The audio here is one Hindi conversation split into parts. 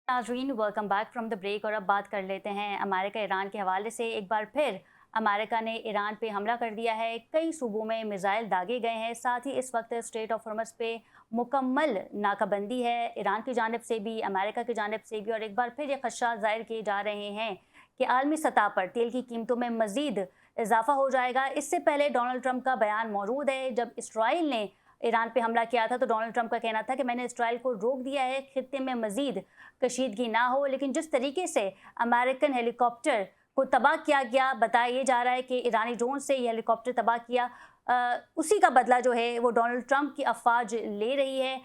नाज़रीन, welcome back from the break. और अब बात कर लेते हैं अमेरिका ईरान के हवाले से। एक बार फिर अमेरिका ने ईरान पे हमला कर दिया है। कई सूबों में मिसाइल दागे गए हैं। साथ ही इस वक्त स्ट्रेट ऑफ हॉर्मज़ पे मुकम्मल नाकाबंदी है, ईरान की जानिब से भी, अमेरिका की जानिब से भी। और एक बार फिर ये खदशात ज़ाहिर किए जा रहे हैं कि आलमी सतह पर तेल की कीमतों में मज़ीद इजाफा हो जाएगा। इससे पहले डोनाल्ड ट्रंप का बयान मौजूद है। जब इसराइल ने ईरान पे हमला किया था तो डोनाल्ड ट्रंप का कहना था कि मैंने इसराइल को रोक दिया है, खित्ते में मजीद कशीदगी ना हो। लेकिन जिस तरीके से अमेरिकन हेलीकॉप्टर को तबाह किया गया, बताया जा रहा है कि ईरानी ड्रोन से ये हेलीकॉप्टर तबाह किया, उसी का बदला जो है वो डोनाल्ड ट्रंप की अफवाज ले रही है।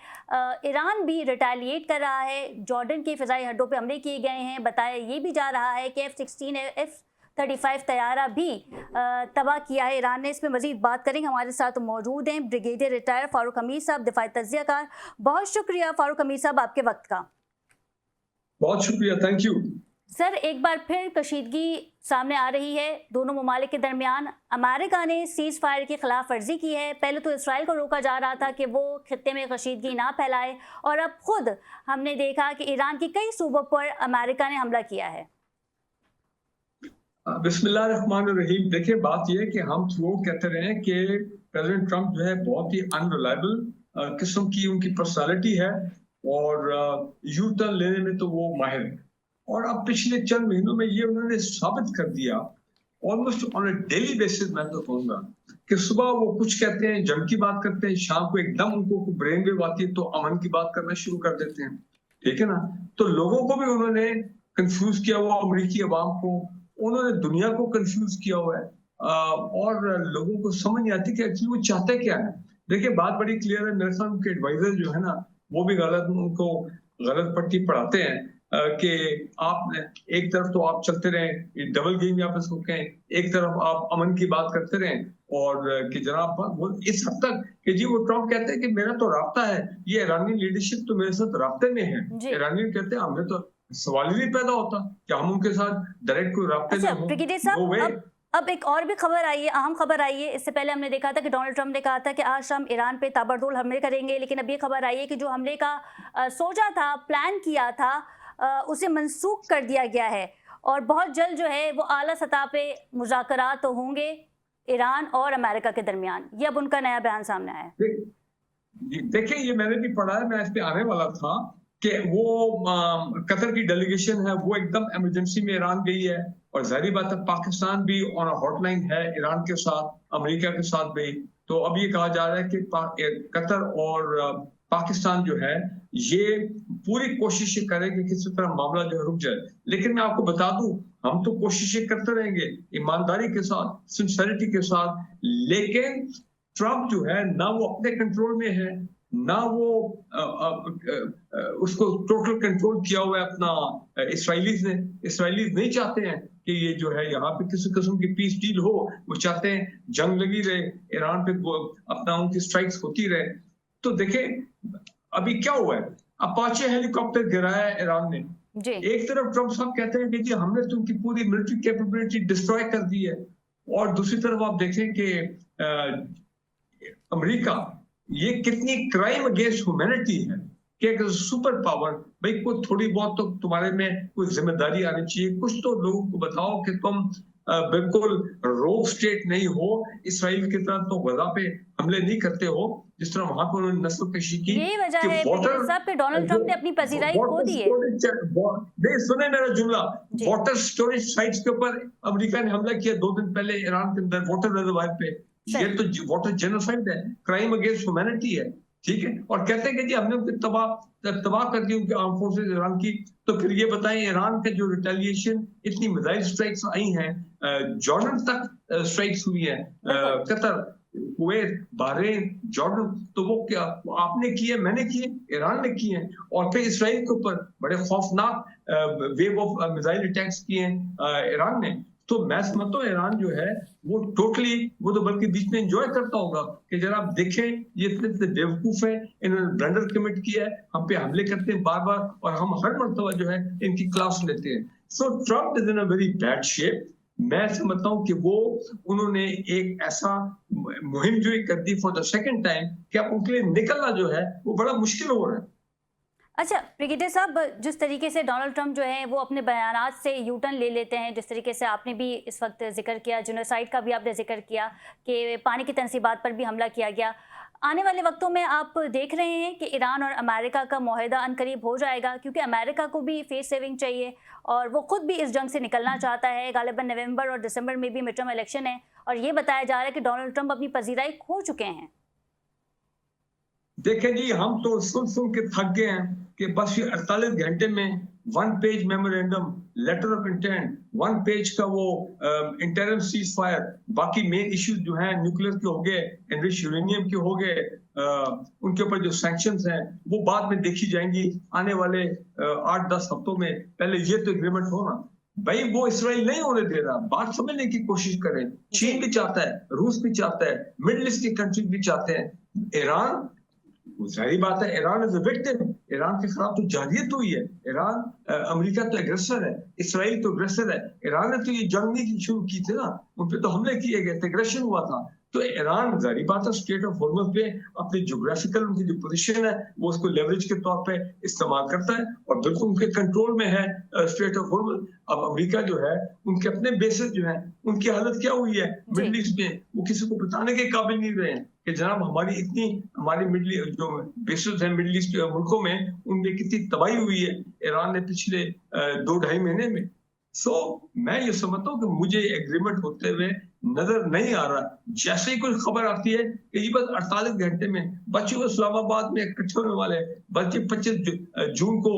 ईरान भी रिटेलिएट कर रहा है। जॉर्डन के फ़िज़ाई अड्डों पे हमले किए गए हैं। बताया ये भी जा रहा है कि F-16 F-35 तैयारा भी तबाह किया है ईरान ने। इसमें मजीद बात करेंगे। हमारे साथ मौजूद हैं ब्रिगेडियर रिटायर फारूक हमीद साहब, दिफाई तज्जियाकार। बहुत शुक्रिया फारूक हमीद साहब आपके वक्त का। बहुत शुक्रिया, थैंक यू। सर, एक बार फिर कशीदगी सामने आ रही है दोनों ममालिक के दरमियान। अमेरिका ने सीज़ फायर की खिलाफ वर्जी की है। पहले तो इसराइल को रोका जा रहा था कि वो खित्ते में कशीदगी ना फैलाए, और अब खुद हमने देखा कि ईरान की कई सूबों पर अमेरिका ने हमला किया है। बिस्मिल्लाहिर्रहमानिर्रहीम। देखिए, बात यह है कि हम थ्रू कहते रहे हैं कि प्रेसिडेंट ट्रंप जो है बहुत ही अनरिलायबल किस्म की उनकी पर्सनालिटी है, और यू टर्न लेने में तो वो माहिर है। और अब पिछले चंद महीनों में ये उन्होंने साबित कर दिया, almost on a daily basis मैं तो कहूँगा, कि सुबह वो कुछ कहते हैं, जंग की बात करते हैं, शाम को एकदम उनको ब्रेन वेव आती है तो अमन की बात करना शुरू कर देते हैं। ठीक है ना? तो लोगों को भी उन्होंने कंफ्यूज किया हुआ, अमेरिकी अवाम को, उन्होंने दुनिया को कंफ्यूज किया हुआ है, और लोगों को समझ नहीं आती कि एक्चुअली वो चाहते क्या है। देखिए, बात बड़ी क्लियर है। मेरे साथ उनके एडवाइजर जो है ना, वो भी उनको गलत पट्टी पढ़ाते हैं, कि आप एक तरफ तो आप चलते रहें, डबल गेम आप इसको कहें, एक तरफ आप अमन की बात करते रहें, और कि जनाब वो इस हद तक कि जी वो ट्रम्प कहते हैं कि मेरा तो राब्ता है, ये ईरानी लीडरशिप तो मेरे साथ राब्ते में है। ईरानी कहते हैं हमें तो सवाल ही नहीं पैदा होता कि हम उनके साथ डायरेक्ट कोई राब्ते में हो। ब्रिगेडियर साहब, अब एक और भी खबर आई है, अहम खबर आई है। इससे पहले हमने देखा था कि डोनाल्ड ट्रंप ने कहा था कि आज शाम ईरान पे ताबड़तोड़ हमले करेंगे, लेकिन अब ये खबर आई है कि जो हमले का सोचा था, प्लान किया था, उसे मनसूख कर दिया गया है। और बहुत जल्द जो है वो आला सतह पे मुज़ाकरात तो होंगे ईरान और अमेरिका के दरमियान। ये अब उनका नया बयान सामने आया है। देखिए, ये मैंने भी पढ़ा है, मैं इस पे आने वाला था कि वो कतर की डेलीगेशन है, वो एकदम इमरजेंसी में ईरान गई है, और जाहिर बात है पाकिस्तान भी ऑन हॉटलाइन है ईरान के साथ, अमेरिका के साथ भी। तो अब ये कहा जा रहा है कि कतर और पाकिस्तान जो है ये पूरी कोशिश करे कि किसी तरह मामला जो है रुक जाए। लेकिन मैं आपको बता दूं, हम तो कोशिशें करते रहेंगे ईमानदारी के साथ, सिंसियरिटी के साथ, लेकिन ट्रम्प जो है ना वो अपने कंट्रोल में है, ना वो उसको टोटल कंट्रोल किया हुआ है अपना इसराइलीज नहीं चाहते हैं कि ये जो है यहाँ पे किसी किस्म की पीस डील हो। वो चाहते हैं जंग लगी रहे, ईरान पे अपना उनकी स्ट्राइक्स होती रहे। तो देखें अभी क्या हुआ है, अपाचे हेलीकॉप्टर गिराया है ईरान ने। एक तरफ ट्रम्प साहब कहते हैं कि जी हमने तो उनकी पूरी मिलिट्री कैपेबिलिटी डिस्ट्रॉय कर दी है, और दूसरी तरफ आप देखें कि अमेरिका ये कितनी क्राइम अगेंस्ट ह्यूमैनिटी है कि एक सुपर पावर, भाई कोई थोड़ी बहुत तो तुम्हारे में कोई जिम्मेदारी आनी चाहिए। कुछ तो लोगों को बताओ कि तुम बिल्कुल रोग स्टेट नहीं हो, इसराइल की तरह तो गजा पे हमले नहीं करते हो जिस तरह वहां पर उन्होंने नस्लकशी की। यही वजह है साहब कि डोनाल्ड ट्रंप ने अपनी पजीराई खो दी है। सुने मेरा जुमला, वाटर स्टोरेज साइट्स के ऊपर अमेरिका ने हमला किया 2 दिन पहले ईरान के अंदर वाटर रिजर्वायर पे। ये तो वाटर जेनोसाइड है, क्राइम अगेंस्ट ह्यूमैनिटी है। ठीक है, और कहते हैं कि जी हमने उनकी तबाह कर दी उनके आर्म फोर्सेस ईरान की। तो फिर ये बताएं, ईरान के जो रिटेलिएशन, इतनी मिसाइल स्ट्राइक्स आई हैं, जॉर्डन तक स्ट्राइक्स हुई हैं, कतर, कुवैत, बहरीन, जॉर्डन, तो वो क्या आपने किए, मैंने किए, ईरान ने किए हैं। और फिर इसराइल के ऊपर बड़े खौफनाक वेव ऑफ मिसाइल अटैक्स किए हैं ईरान ने। तो मैं समझता हूँ ईरान जो है वो टोटली, वो तो बल्कि बीच में एंजॉय करता होगा कि जरा आप देखें ये इतने बेवकूफ है, इन्होंने ब्लंडर कमिट किया है, हम पे हमले करते हैं बार बार, और हम हर मर्तबा जो है इनकी क्लास लेते हैं। So Trump is in a very bad shape. मैं समझता हूँ कि वो उन्होंने एक ऐसा मुहिम जो कर दी फॉर द सेकंड टाइम कि अब उनके लिए निकलना जो है वो बड़ा मुश्किल हो रहा है। अच्छा ब्रिगेडियर साहब, जिस तरीके से डोनाल्ड ट्रंप जो है वो अपने बयानात से यू टर्न ले लेते हैं, जिस तरीके से आपने भी इस वक्त जिक्र किया, जेनोसाइड का भी आपने जिक्र किया कि पानी की तनसीबात पर भी हमला किया गया, आने वाले वक्तों में आप देख रहे हैं कि ईरान और अमेरिका का मुआहदा अनकरीब हो जाएगा, क्योंकि अमेरिका को भी फेस सेविंग चाहिए और वो खुद भी इस जंग से निकलना चाहता है। गालिबन नवंबर और दिसंबर में भी मिड टर्म इलेक्शन है और ये बताया जा रहा है कि डोनाल्ड ट्रंप अपनी पजीराई खो चुके हैं। देखें जी, हम तो सुन के थक गए हैं कि बस ये 48 घंटे में 1 page memorandum, letter of intent, 1 page का वो इंटरिम सीज फायर, बाकी मेन इश्यूज जो हैं न्यूक्लियर के हो गए, एनरिच्ड यूरेनियम के हो गए, उनके ऊपर जो सैंक्शंस हैं वो बाद में देखी जाएंगी आने वाले 8-10 हफ्तों में। पहले ये तो एग्रीमेंट हो ना भाई, वो इसराइल नहीं होने दे रहा। बात समझने की कोशिश करें, चीन भी चाहता है, रूस भी चाहता है, मिडिल ईस्ट की कंट्री भी चाहते हैं, ईरान, सारी बात है, Iran is a victim, Iran के खिलाफ तो जारहियत हुई है, ईरान, अमेरिका तो एग्रेसर है, इसराइल तो एग्रेसर है, ईरान ने तो ये जंग नहीं शुरू की थी ना, उन पे तो हमले किए गए थे, एग्रेशन हुआ था। तो ईरान जारी बात है स्ट्रेट ऑफ हॉर्मुज पे अपनी ज्योग्राफिकल उनकी जो पोजीशन है वो उसको लेवरेज के तौर पे इस्तेमाल करता है और बिल्कुल उनके कंट्रोल में है स्ट्रेट ऑफ हॉर्मुज। अब अमेरिका जो है, उनके अपने बेसिस जो है, उनकी हालत क्या हुई है मिडिल ईस्ट में, वो किसी को बताने के काबिल नहीं रहे हैं कि जनाब हमारी मिडिल जो बेसिस है मिडिल ईस्ट मुल्कों में, उनमें कितनी तबाही हुई है ईरान ने पिछले 2-2.5 महीने में। मैं ये समझता हूँ कि मुझे एग्रीमेंट होते हुए नजर नहीं आ रहा। जैसे ही कोई खबर आती है कि ये बस 48 घंटे में बच्चे को इस्लामाबाद में इकट्ठे होने वाले हैं, बल्कि 25 जून को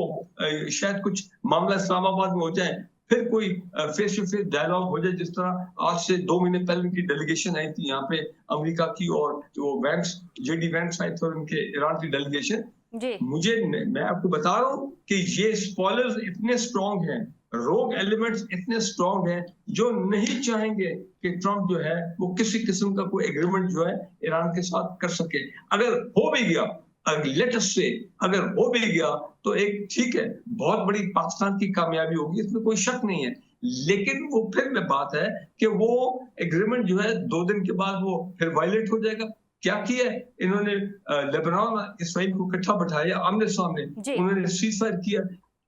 शायद कुछ मामला इस्लामाबाद में हो जाए, फिर कोई फेस टू फेस डायलॉग हो जाए, जिस तरह आज से 2 महीने पहले उनकी डेलीगेशन आई थी यहाँ पे अमेरिका की, और जो वैंस, जेडी वैंस आए थे और उनके ईरान की डेलीगेशन। मैं आपको बता रहा हूँ कि ये स्पॉयलर्स इतने स्ट्रॉन्ग हैं, रोग एलिमेंट्स इतने स्ट्रॉन्ग हैं जो नहीं चाहेंगे कि ट्रंप जो है वो किसी किस्म का कोई एग्रीमेंट जो है ईरान के साथ कर सके। अगर हो भी गया, लेट अस से अगर हो भी गया तो एक ठीक है, बहुत बड़ी पाकिस्तान की कामयाबी होगी, इसमें कोई शक नहीं है, लेकिन वो फिर बात है कि वो एग्रीमेंट जो है 2 दिन के बाद वो फिर वायलेट हो जाएगा। क्या किया इन्होंने? लेबनान इसराइल को इकट्ठा बैठाया आमने सामने, उन्होंने सीज फायर किया,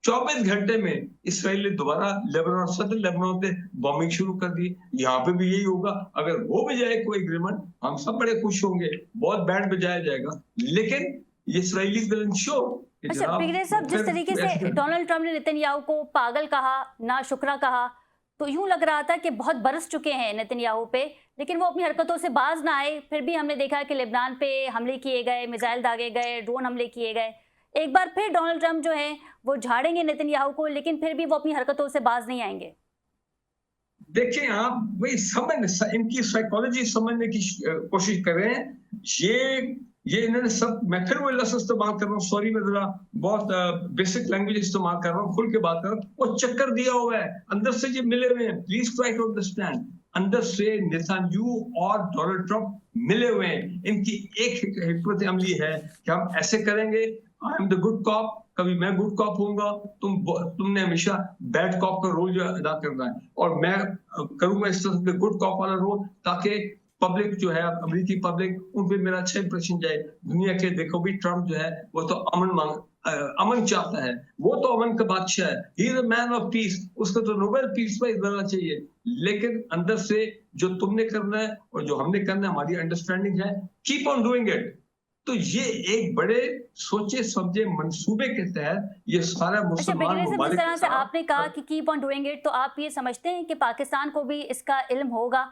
24 घंटे में इसराइल ने दोबारा लेबनान, सदर लेबनान पे बॉम्बिंग शुरू कर दी। यहाँ पे भी यही होगा। अगर हो भी जाए कोई एग्रीमेंट, हम सब बड़े खुश होंगे, बहुत बैंड बजाया जाएगा, लेकिन ये इसराइली विल इंश्योर। अच्छा ब्रिगेडियर साहब, जिस तरीके से डोनाल्ड ट्रंप ने नेतन्याहू को पागल कहा, ना शुक्रा कहा, तो यूं लग रहा था कि बहुत बरस चुके हैं नेतन्याहू पे, लेकिन वो अपनी हरकतों से बाज ना आए। फिर भी हमने देखा कि लेबनान पे हमले किए गए, मिसाइल दागे गए, ड्रोन हमले किए गए। एक बार फिर डोनाल्ड ट्रंप जो है वो झाड़ेंगे नेतन्याहू को, लेकिन फिर भी वो अपनी हरकतों से बाज नहीं आएंगे। देखिए, आप वही इनकी साइकोलॉजी समझने की कोशिश कर रहे हैं। ये इन्होंने सब, मैं फिर वो लफ्ज़ इस्तेमाल कर रहा हूँ, सॉरी, मैं जरा बहुत बेसिक लैंग्वेज इस्तेमाल कर रहा हूँ, खुल के बात कर रहा हूँ। वो चक्कर दिया हुआ है, अंदर से ये मिले हुए हैं, प्लीज ट्राई टू अंडरस्टैंड। अंदर से नेतन्याहू और डोनाल्ड ट्रंप मिले हुए हैं। इनकी एक हिकमत अमली है कि हम ऐसे करेंगे, I am the good cop, कभी मैं गुड कॉप होऊंगा, तुमने हमेशा बैड कॉप का रोल जो अदा करना है, और मैं करूंगा इस तरह से गुड कॉप वाला रोल, ताकि पब्लिक जो है, अमेरिकी पब्लिक, उन पे मेरा अच्छा इंप्रेशन जाए। दुनिया के देखो भी, ट्रंप जो है वो तो अमन चाहता है, वो तो अमन का बादशाह है, he is a man of peace, उसको तो नोबेल पीस प्राइज मिलना चाहिए। लेकिन अंदर से जो तुमने करना है और जो हमने करना है, हमारी अंडरस्टैंडिंग है, कीप ऑन डूइंग इट। तो ये एक बड़े सोचे समझे मंसूबे के तहत ये सारा मुसलमान ममालिक, जिस तरह से आपने कहा कि कीप ऑन डूइंग इट, तो आप ये समझते हैं कि पाकिस्तान को भी इसका इल्म होगा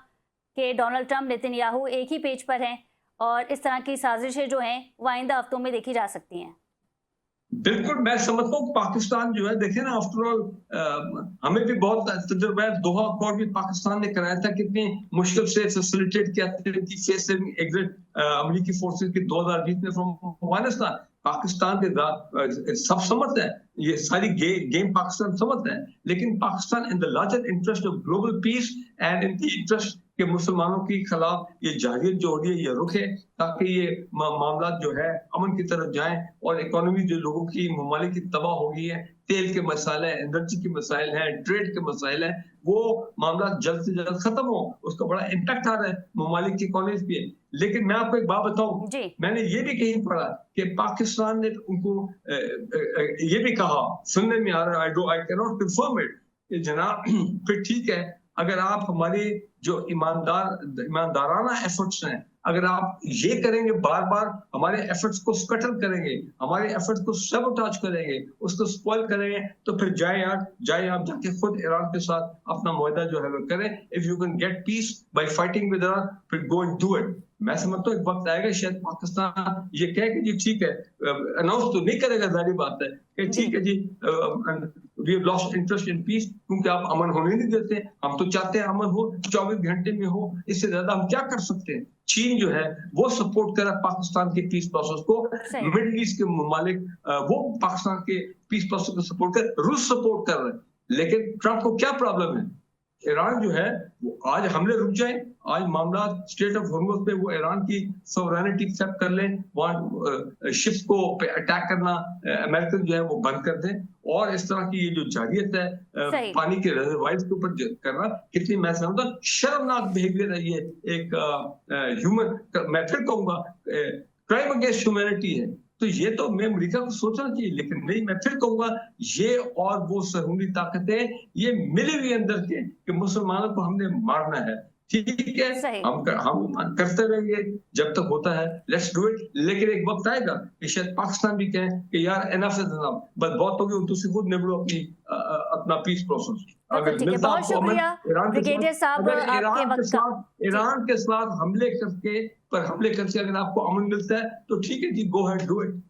कि डोनाल्ड ट्रंप, नेतन्याहू एक ही पेज पर हैं और इस तरह की साजिशें जो हैं वो आइंदा हफ्तों में देखी जा सकती हैं? बिल्कुल, मैं समझता हूँ पाकिस्तान जो है, देखिए ना, आफ्टर ऑल हमें भी बहुत तजुर्बा है। दोहा अकॉर्ड भी पाकिस्तान ने कराया था, कितनी मुश्किल से फैसिलिटेट किया एग्जिट अमेरिकी फोर्सेस की 2020 में फ्रॉम अफगानिस्तान। पाकिस्तान के सब समझते हैं, ये सारी गेम पाकिस्तान समझते हैं, लेकिन Pakistan in the larger interest of global piece and in the interest कि मुसलमानों के खिलाफ ये जाहिलियत जो हो रही है ये रुके, ताकि ये मामला जो है अमन की तरफ जाएं और इकोनॉमी जो लोगों की ममालिक की तबाह हो गई है, तेल के मसाइल हैं, एनर्जी के मसाइल हैं, ट्रेड के मसाइल हैं, वो मामला जल्द से जल्द खत्म हो। उसका बड़ा इम्पैक्ट आ रहा है ममालिक की इकोनॉमी पे। लेकिन मैं आपको एक बात बताऊं, जी मैंने ये भी कहीं पढ़ा कि पाकिस्तान ने उनको ये भी कहा, सुनने में आ रहा है, I can not confirm it, कि जनाब फिर ठीक है, अगर आप हमारे जो ईमानदाराना एफर्ट्स हैं, अगर आप ये करेंगे, बार बार हमारे एफर्ट्स को स्कटल करेंगे, हमारे एफर्ट्स को सबोटाज करेंगे, उसको स्पॉइल करेंगे, तो फिर जाए आप जाके खुद ईरान के साथ अपना मुआहदा जो है वो करें। If you can get piece bye fighting with Iran, फिर गो एंड डू इट। मैं समझता हूँ एक वक्त आएगा शायद पाकिस्तान ये कहे कि जी ठीक है, अनाउंस तो नहीं करेगा, जारी बात है कि ठीक है जी, we have lost interest in peace, क्योंकि आप अमन होने नहीं देते। हम तो चाहते हैं अमन हो, 24 घंटे में हो, इससे ज्यादा हम क्या कर सकते हैं। चीन जो है वो सपोर्ट कर रहा है पाकिस्तान के पीस प्रोसेस को, मिडिल ईस्ट के ममालिक वो पाकिस्तान के पीस प्रोसेस को सपोर्ट कर, रूस सपोर्ट कर रहे हैं। लेकिन ट्रंप को क्या प्रॉब्लम है, ईरान जो है वो आज हमले रुक जाए, आज मामला स्टेट ऑफ हॉर्मुज़ पे वो ईरान की सोवरेनिटी एक्सेप्ट कर लें, वहाँ शिप्स को अटैक करना अमेरिकन जो है वो बंद कर दें, और इस तरह की ये जो जारियत है पानी के रिजर्वायर्स के ऊपर करना, कितनी मैं समझता हूँ शर्मनाक बिहेवियर है ये, एक ह्यूमन, मैं फिर कहूंगा क्राइम अगेंस्ट ह्यूमैनिटी है। तो ये तो मैं अमेरिका को सोचना चाहिए, लेकिन नहीं, मैं फिर कहूंगा ये और वो सहूली ताकतें ये मिली हुई अंदर के कि मुसलमानों को हमने मारना है। ठीक है, हम करते रहेंगे जब तक होता है, लेट्स डू इट। लेकिन एक वक्त आएगा कि शायद पाकिस्तान भी कहे कि यार एनफ इज एनफ, बस बहुत हो गई, तुम खुद निबड़ो अपना पीस प्रोसेस। अगर मिलता आपको अमन, ईरान के साथ हमले करके अगर आपको अमन मिलता है तो ठीक है जी, गो अहेड, डू इट।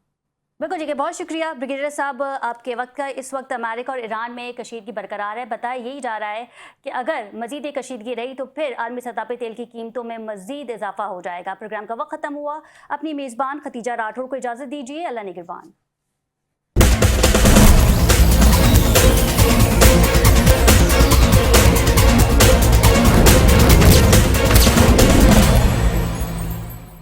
बिल्कुल जी, बहुत शुक्रिया ब्रिगेडियर साहब आपके वक्त का। इस वक्त अमेरिका और ईरान में कशीदगी बरकरार है। बताया यही जा रहा है कि अगर मजीद कशीदगी रही तो फिर आलमी सतह पर तेल की कीमतों में मजीद इजाफा हो जाएगा। प्रोग्राम का वक्त खत्म हुआ। अपनी मेज़बान खतीजा राठौर को इजाज़त दीजिए। अल्लाह निगहबान।